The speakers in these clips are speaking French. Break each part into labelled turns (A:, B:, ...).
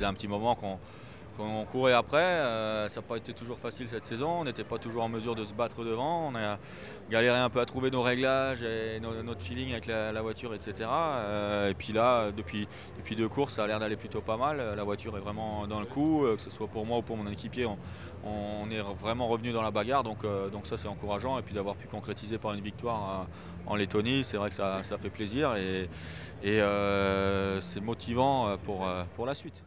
A: faisait un petit moment qu'on courait après. Ça n'a pas été toujours facile cette saison. On n'était pas toujours en mesure de se battre devant. On a galéré un peu à trouver nos réglages et notre feeling avec la voiture, etc. Et puis là, depuis 2 courses, ça a l'air d'aller plutôt pas mal. La voiture est vraiment dans le coup, que ce soit pour moi ou pour mon équipier. On est vraiment revenu dans la bagarre. Donc ça, c'est encourageant. Et puis d'avoir pu concrétiser par une victoire en Lettonie, c'est vrai que ça fait plaisir. Et c'est motivant pour la suite.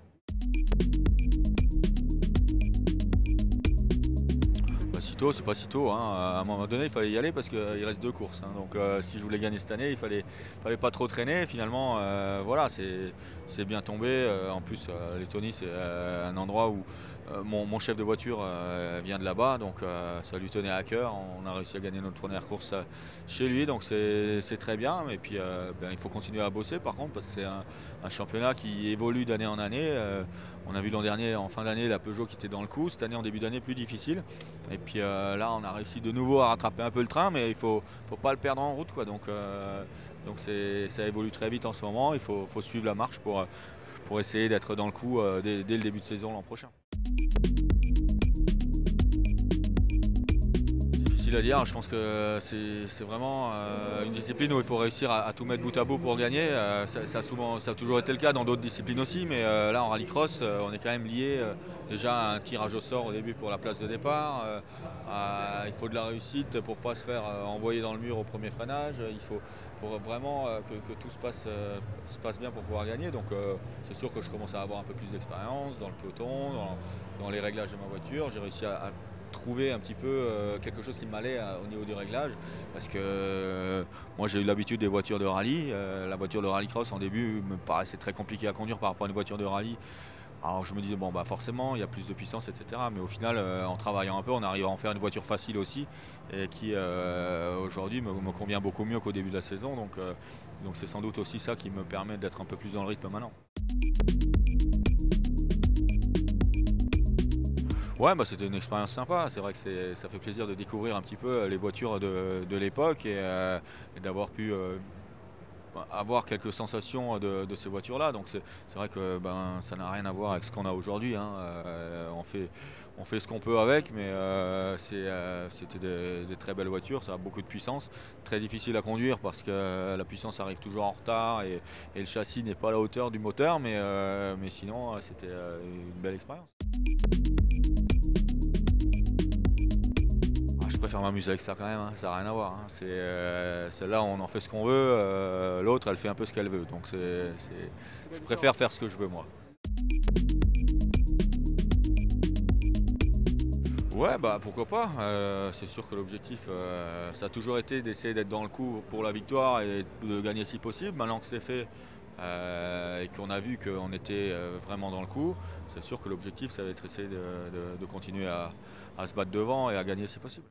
A: Sitôt, c'est pas sitôt, hein. À un moment donné, il fallait y aller parce qu'il reste 2 courses, hein. Donc si je voulais gagner cette année, fallait pas trop traîner. Finalement, voilà, c'est bien tombé. En plus, Lettonie, c'est un endroit où mon chef de voiture vient de là-bas, donc ça lui tenait à cœur. On a réussi à gagner notre première course chez lui, donc c'est très bien. Et puis il faut continuer à bosser par contre, parce que c'est un championnat qui évolue d'année en année. On a vu l'an dernier, en fin d'année, la Peugeot qui était dans le coup. Cette année, en début d'année, plus difficile. Et puis là, on a réussi de nouveau à rattraper un peu le train, mais il ne faut pas le perdre en route, quoi. Donc ça évolue très vite en ce moment. Il faut suivre la marche pour essayer d'être dans le coup dès le début de saison l'an prochain. Difficile à dire, je pense que c'est vraiment une discipline où il faut réussir à tout mettre bout à bout pour gagner. Ça a toujours été le cas dans d'autres disciplines aussi, mais là en rallycross, on est quand même lié déjà à un tirage au sort au début pour la place de départ. Il faut de la réussite pour ne pas se faire envoyer dans le mur au premier freinage. Il faut vraiment que tout se passe bien pour pouvoir gagner. Donc c'est sûr que je commence à avoir un peu plus d'expérience dans le peloton, dans les réglages de ma voiture. J'ai réussi à trouver un petit peu quelque chose qui m'allait au niveau du réglage, parce que moi j'ai eu l'habitude des voitures de rallye. La voiture de rallycross en début me paraissait très compliquée à conduire par rapport à une voiture de rallye. Alors je me disais bon bah forcément il y a plus de puissance, etc. Mais au final en travaillant un peu on arrive à en faire une voiture facile aussi, et qui aujourd'hui me convient beaucoup mieux qu'au début de la saison. Donc c'est sans doute aussi ça qui me permet d'être un peu plus dans le rythme maintenant. Ouais, bah, c'était une expérience sympa. C'est vrai que ça fait plaisir de découvrir un petit peu les voitures de l'époque, et d'avoir pu avoir quelques sensations de ces voitures-là. Donc c'est vrai que ça n'a rien à voir avec ce qu'on a aujourd'hui, hein. On fait ce qu'on peut avec, mais c'était des très belles voitures. Ça a beaucoup de puissance, très difficile à conduire parce que la puissance arrive toujours en retard, et le châssis n'est pas à la hauteur du moteur, mais sinon c'était une belle expérience. Je préfère m'amuser avec ça quand même, hein. Ça n'a rien à voir, hein. Celle-là, on en fait ce qu'on veut, l'autre, elle fait un peu ce qu'elle veut. Donc je préfère faire ce que je veux, moi. Ouais, bah pourquoi pas. C'est sûr que l'objectif, ça a toujours été d'essayer d'être dans le coup pour la victoire et de gagner si possible. Maintenant que c'est fait, et qu'on a vu qu'on était vraiment dans le coup, c'est sûr que l'objectif, ça va être essayer de continuer à se battre devant et à gagner si possible.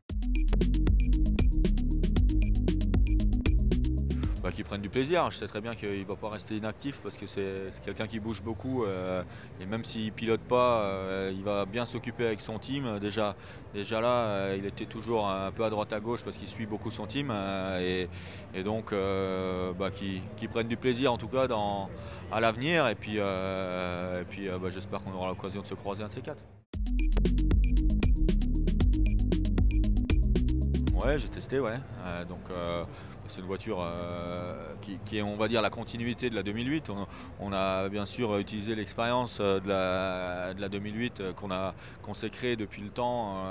A: Bah, qu'ils prennent du plaisir. Je sais très bien qu'il ne va pas rester inactif, parce que c'est quelqu'un qui bouge beaucoup, et même s'il ne pilote pas, il va bien s'occuper avec son team. Déjà là, il était toujours un peu à droite à gauche parce qu'il suit beaucoup son team, et donc qu'ils prennent du plaisir en tout cas à l'avenir, et puis j'espère qu'on aura l'occasion de se croiser un de ces quatre. Ouais, j'ai testé, ouais. C'est une voiture qui est, on va dire, la continuité de la 2008. On a bien sûr utilisé l'expérience de la 2008 qu'on s'est créée depuis le temps,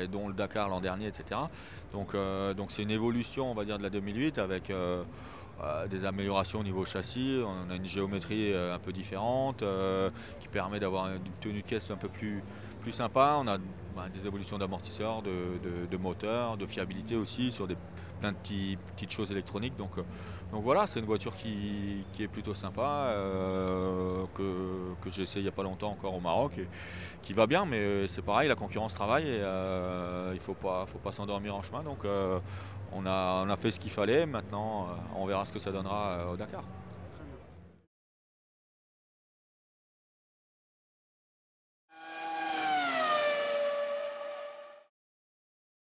A: et dont le Dakar l'an dernier, etc. Donc c'est une évolution, on va dire, de la 2008 avec des améliorations au niveau châssis. On a une géométrie un peu différente, qui permet d'avoir une tenue de caisse un peu plus sympa. On a des évolutions d'amortisseurs, de moteurs, de fiabilité aussi, sur plein de petites choses électroniques. Donc voilà, c'est une voiture qui est plutôt sympa, que j'ai essayé il n'y a pas longtemps encore au Maroc, et qui va bien, mais c'est pareil, la concurrence travaille, et il ne faut pas s'endormir en chemin. Donc on a fait ce qu'il fallait. Maintenant on verra ce que ça donnera au Dakar.